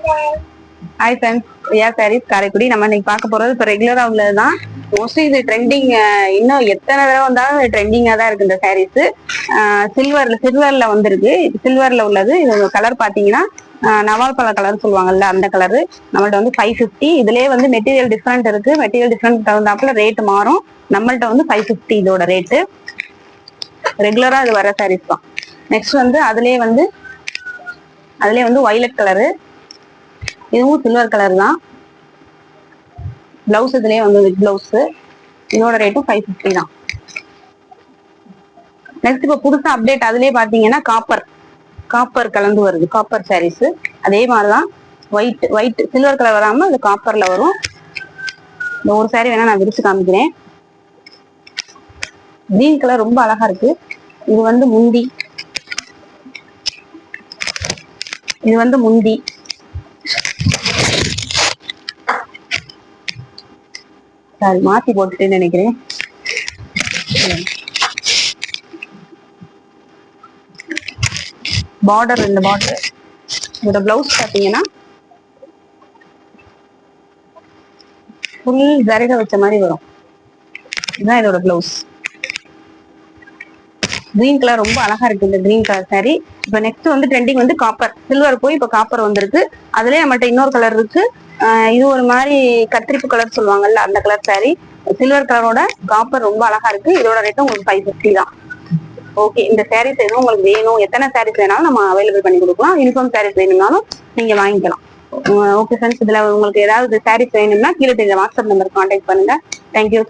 Hi friends, Riya sarees Karaikudi. நம்ம இன்னைக்கு பார்க்க போறது இப்போ ரெகுலரா உள்ளதுதான். மோஸ்ட்லி இது ட்ரெண்டிங், இன்னும் எத்தனை தடவை வந்தாலும் ட்ரெண்டிங்கா தான் இருக்கு இந்த சாரீஸ். சில்வர்ல வந்திருக்கு. சில்வர்ல உள்ளது. இது கலர் பாத்தீங்கன்னா நவால் பழ கலர் சொல்லுவாங்கல்ல, அந்த கலரு. நம்மள்ட்ட வந்து 550. இதுலயே வந்து மெட்டீரியல் டிஃப்ரெண்ட் இருக்கு. மெட்டீரியல் டிஃப்ரெண்ட் தகுந்தாப்புல ரேட் மாறும். நம்மள்ட்ட வந்து 550 இதோட ரேட்டு. ரெகுலரா இது வர சாரீஸ் தான். நெக்ஸ்ட் வந்து அதுலயே வந்து வயலட் கலரு. இதுவும் சில்வர் கலர் தான். பிளவுஸ் இதுலயே வந்து வித் பிளவுஸ். இதோட ரேட்டும் 550 தான். நெக்ஸ்ட் இப்போ புதுசா அப்டேட் அதுலயே பாத்தீங்கன்னா காப்பர் கலந்து வருது. காப்பர் சாரீஸ் அதே மாதிரிதான். ஒயிட் சில்வர் கலர் வராம அது காப்பர்ல வரும். இந்த ஒரு சாரி வேணா நான் விரிச்சு காமிக்கிறேன். கிரீன் கலர் ரொம்ப அழகா இருக்கு. இது வந்து முந்தி. சாரி, மாத்தி போட்டுட்டேன்னு நினைக்கிறேன். பார்டர், இந்த பார்டர். இதோட பிளவுஸ் பாத்தீங்கன்னா ஃபுல் ஜரிகை வச்ச மாதிரி வரும். இதுதான் இதோட பிளவுஸ். கிரீன் கலர் ரொம்ப அழகா இருக்கு இந்த கிரீன் கலர் சாரி. இப்ப நெக்ஸ்ட் வந்து ட்ரெண்டிங் வந்து காப்பர். சில்வர் போய் இப்ப காப்பர் வந்திருக்கு. அதுலயே நம்மகிட்ட இன்னொரு கலர் இருக்கு. இது ஒரு மாதிரி கத்திரிப்பு கலர் சொல்லுவாங்கல்ல, அந்த கலர் சாரி. சில்வர் கலரோட காப்பர் ரொம்ப அழகா இருக்கு. இதோட ரேட்டும் உங்களுக்கு 550 தான். ஓகே, இந்த சாரீஸ் எதுவும் உங்களுக்கு வேணும், எத்தனை சாரீஸ் வேணாலும் நம்ம அவைலபிள் பண்ணி கொடுக்கலாம். யூனிஃபார்ம் சாரீஸ் வேணும்னாலும் நீங்க வாங்கிக்கலாம். ஓகே ஃப்ரெண்ட்ஸ், இதுல உங்களுக்கு ஏதாவது சாரீஸ் வேணும்னா கீழே தெரிஞ்ச வாட்ஸ்அப் நம்பர் கான்டாக்ட் பண்ணுங்க. தேங்க்யூ.